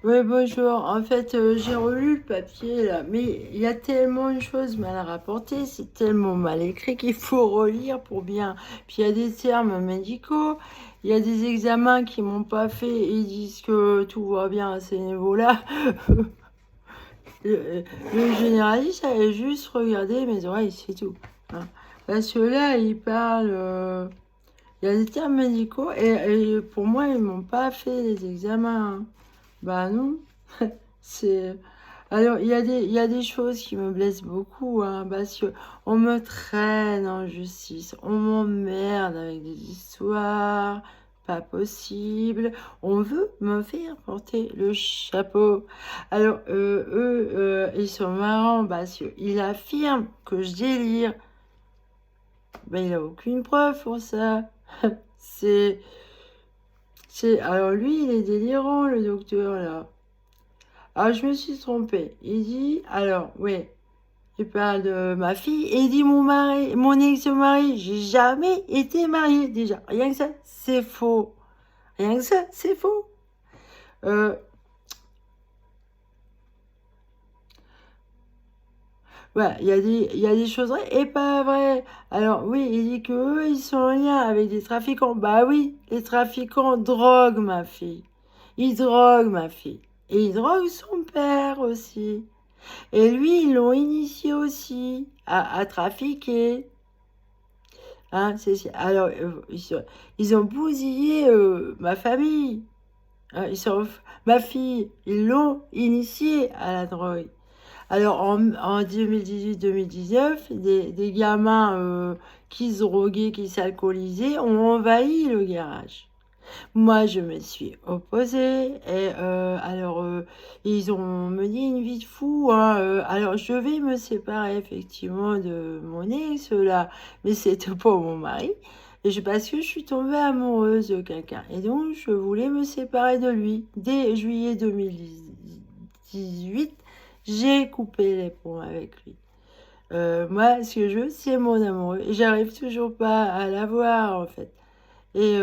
Oui, bonjour. En fait, j'ai relu le papier là, mais il y a tellement de choses mal rapportées, c'est tellement mal écrit qu'il faut relire pour bien. Puis il y a des termes médicaux, il y a des examens qui m'ont pas fait et ils disent que tout va bien à ces niveaux-là. Le, le généraliste avait juste regardé mes oreilles, c'est tout. Hein. Parce que là, il parle. Il y a des termes médicaux et pour moi, ils m'ont pas fait les examens. Hein. Bah non. C'est alors il y a des choses qui me blessent beaucoup hein, parce que on me traîne en justice, on m'emmerde avec des histoires pas possible, on veut me faire porter le chapeau. Alors ils sont marrants parce qu'ils affirment que je délire. Ben il a aucune preuve pour ça. C'est alors lui il est délirant le docteur là. Alors, je me suis trompée. Il dit, alors, ouais, il parle de ma fille et il dit mon mari, mon ex-mari. J'ai jamais été mariée, déjà. Rien que ça, c'est faux. Rien que ça, c'est faux. Euh, ouais, il y a des choses vraies et pas vraies. Alors, oui, il dit que eux, ils sont en lien avec des trafiquants. Bah oui, les trafiquants droguent ma fille. Ils droguent ma fille. Et ils droguent son père aussi. Et lui, ils l'ont initié aussi à trafiquer. Hein, alors, ils ont bousillé ma famille. Hein, ma fille, ils l'ont initiée à la drogue. Alors, en 2018-2019, des gamins qui se droguaient, qui s'alcoolisaient, ont envahi le garage. Moi, je me suis opposée et ils ont mené une vie de fou. Hein, alors, je vais me séparer effectivement de mon ex là, mais c'était pas mon mari. Parce que je suis tombée amoureuse de quelqu'un et donc je voulais me séparer de lui. Dès juillet 2018, j'ai coupé les ponts avec lui. Moi, ce que je veux, c'est mon amoureux. Et j'arrive toujours pas à l'avoir en fait. Et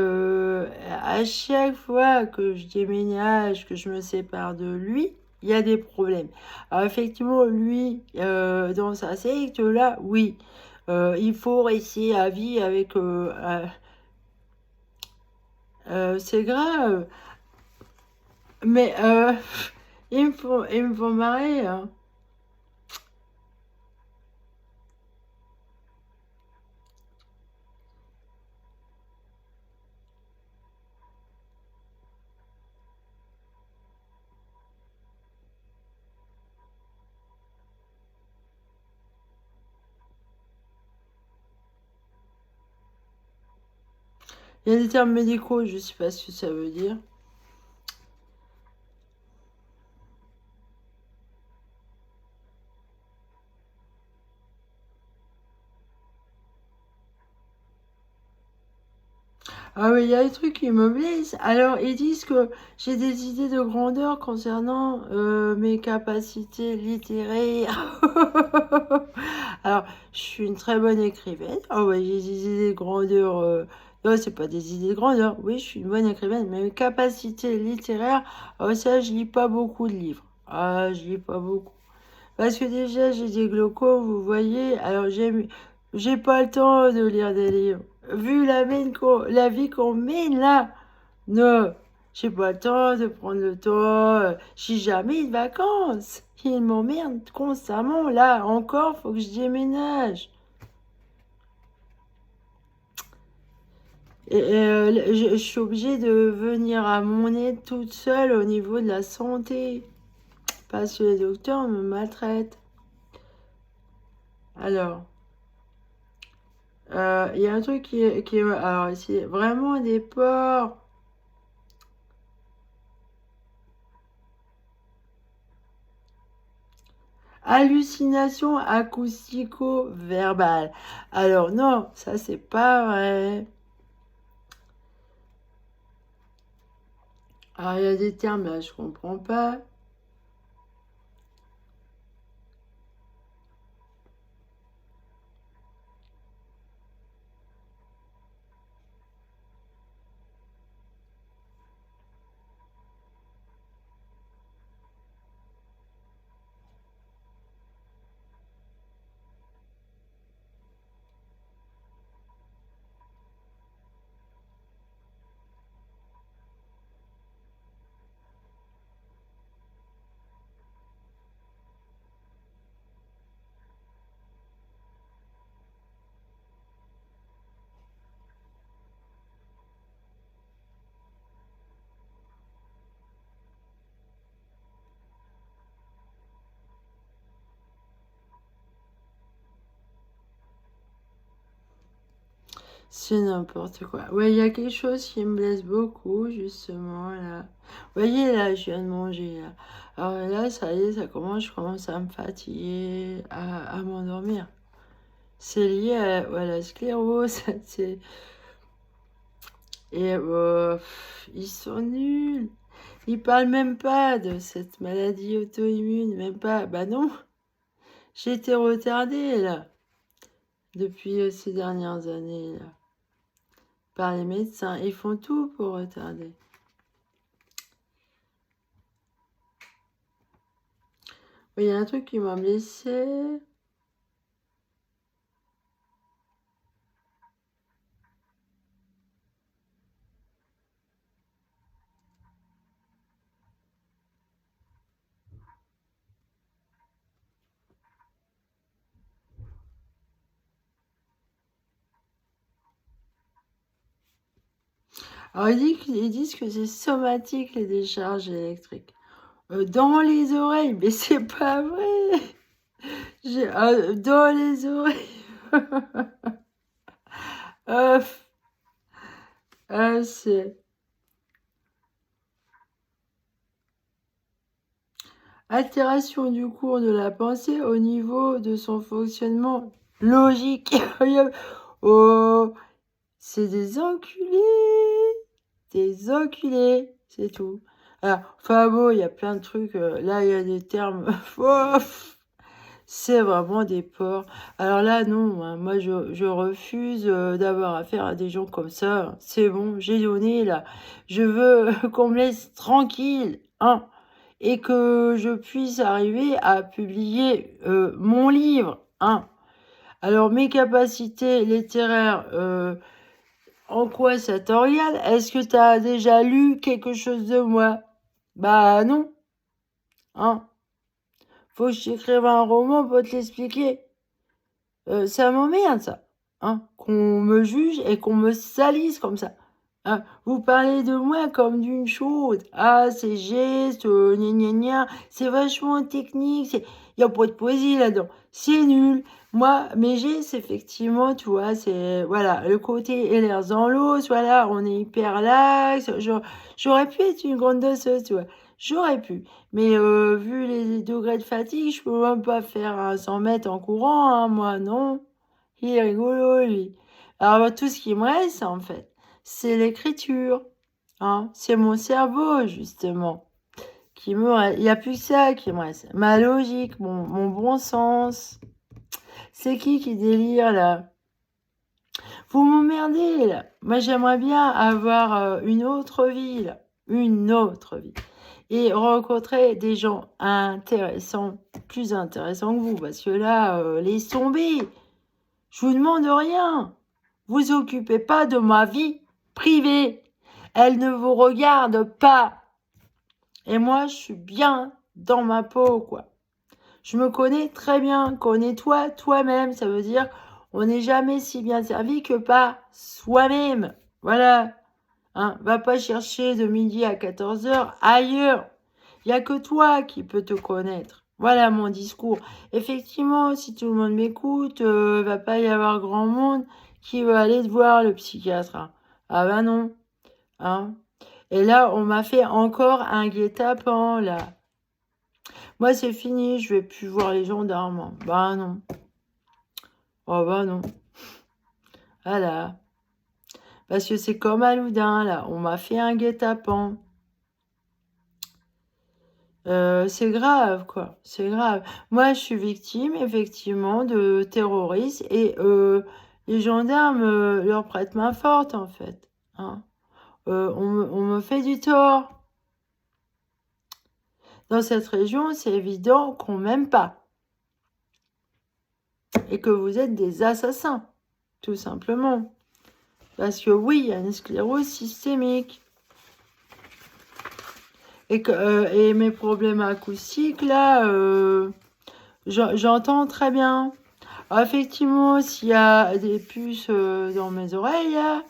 à chaque fois que je déménage, que je me sépare de lui, il y a des problèmes. Alors effectivement, lui, dans sa secte, là, oui, il faut rester à vie avec... c'est grave, mais ils me font marrer. Hein. Il y a des termes médicaux, je sais pas ce que ça veut dire. Ah oui, il y a des trucs qui me blessent. Alors, ils disent que j'ai des idées de grandeur concernant mes capacités littéraires. Alors, je suis une très bonne écrivaine. Ah ouais, j'ai des idées de grandeur. Non, c'est pas des idées de grandeur. Oui, je suis une bonne écrivaine, mais mes capacités littéraires, ça, je lis pas beaucoup de livres. Ah, je lis pas beaucoup. Parce que déjà, j'ai des glaucomes, vous voyez. Alors, j'ai pas le temps de lire des livres. Vu la vie qu'on mène là, non, j'ai pas le temps de prendre le temps. J'ai jamais de vacances. Ils m'emmerdent constamment. Là, encore, faut que je déménage. Je suis obligée de venir à mon aide toute seule au niveau de la santé. Parce que les docteurs me maltraitent. Alors. Il y a un truc qui est... Alors, c'est vraiment des porcs. Hallucination acoustico-verbale. Alors, non, ça, c'est pas vrai. Alors, il y a des termes, là, je comprends pas. C'est n'importe quoi. Ouais, il y a quelque chose qui me blesse beaucoup, justement, là. Vous voyez, là, je viens de manger, là. Alors là, ça y est, je commence à me fatiguer, à m'endormir. C'est lié à la sclérose, c'est... Et ils sont nuls. Ils parlent même pas de cette maladie auto-immune, même pas. Bah non, j'ai été retardée, là, depuis ces dernières années, là, par les médecins. Ils font tout pour retarder. Il y a un truc qui m'a blessé. Alors, ils disent que c'est somatique, les décharges électriques. Dans les oreilles, mais c'est pas vrai. Dans les oreilles. Euh, c'est... Altération du cours de la pensée au niveau de son fonctionnement logique. Oh, c'est des enculés. Des enculés, c'est tout. Alors, enfin bon, il y a plein de trucs. Là, il y a des termes. Oh, c'est vraiment des porcs. Alors là, non, hein, moi, je refuse d'avoir affaire à des gens comme ça. C'est bon, j'ai donné, là. Je veux qu'on me laisse tranquille, hein, et que je puisse arriver à publier mon livre, hein. Alors, mes capacités littéraires, en quoi sartoriales, est-ce que tu as déjà lu quelque chose de moi? Bah non, hein. Faut que je t'écrive un roman pour te l'expliquer. Ça m'emmerde, ça. Hein, qu'on me juge et qu'on me salisse comme ça. Hein, vous parlez de moi comme d'une chose. Ah, c'est gestes, gna gna gna. C'est vachement technique. Il n'y a pas de poésie là-dedans. C'est nul. Moi, mes gestes, effectivement, tu vois, c'est, voilà, le côté et l'air dans l'os, voilà, on est hyper lax. J'aurais pu être une grande danseuse, tu vois. J'aurais pu. Mais vu les degrés de fatigue, je peux même pas faire un 100 mètres en courant, hein, moi, non. Il est rigolo, lui. Alors, tout ce qui me reste, en fait, c'est l'écriture. Hein. C'est mon cerveau, justement, qui me reste. Il n'y a plus que ça qui me reste. Ma logique, mon bon sens. C'est qui délire, là? Vous m'emmerdez, là. Moi, j'aimerais bien avoir une autre vie, là. Une autre vie. Et rencontrer des gens intéressants, plus intéressants que vous. Parce que là, laisse tomber. Je vous demande rien. Vous occupez pas de ma vie privée. Elle ne vous regarde pas. Et moi, je suis bien dans ma peau, quoi. Je me connais très bien. Connais-toi toi-même. Ça veut dire, on n'est jamais si bien servi que par soi-même. Voilà. Hein, va pas chercher de midi à 14 heures ailleurs. Il n'y a que toi qui peux te connaître. Voilà mon discours. Effectivement, si tout le monde m'écoute, va pas y avoir grand monde qui va aller te voir le psychiatre. Hein. Ah bah non. Hein. Et là, on m'a fait encore un guet-apens, là. Moi, c'est fini, je vais plus voir les gendarmes. Hein. Bah non. Oh bah non. Voilà. Parce que c'est comme à Loudun, là. On m'a fait un guet-apens. C'est grave, quoi. C'est grave. Moi, je suis victime, effectivement, de terroristes et les gendarmes leur prêtent main forte, en fait. Hein. On me fait du tort. Dans cette région, c'est évident qu'on m'aime pas. Et que vous êtes des assassins, tout simplement. Parce que oui, il y a une sclérose systémique. Et mes problèmes acoustiques, là, j'entends très bien. Alors, effectivement, s'il y a des puces dans mes oreilles, là,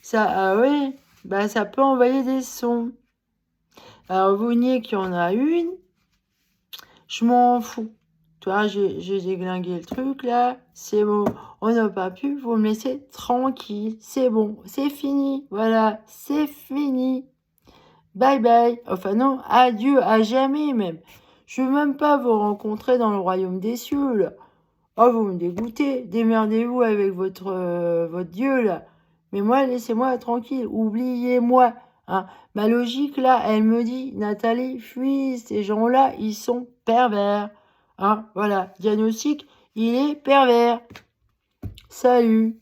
ça, ah oui, bah, ça peut envoyer des sons. Alors, vous niez qu'il y en a une, je m'en fous, Toi, j'ai déglingué le truc, là. C'est bon. On n'a pas pu. Vous me laissez tranquille. C'est bon. C'est fini. Voilà. C'est fini. Bye bye. Enfin non, adieu, à jamais même. Je veux même pas vous rencontrer dans le royaume des cieux, là. Oh, vous me dégoûtez. Démerdez-vous avec votre Dieu, là. Mais moi, laissez-moi tranquille. Oubliez-moi. Hein. Ma logique, là, elle me dit, Nathalie, fuis, ces gens-là, ils sont pervers. Hein, voilà. Diagnostic, il est pervers. Salut.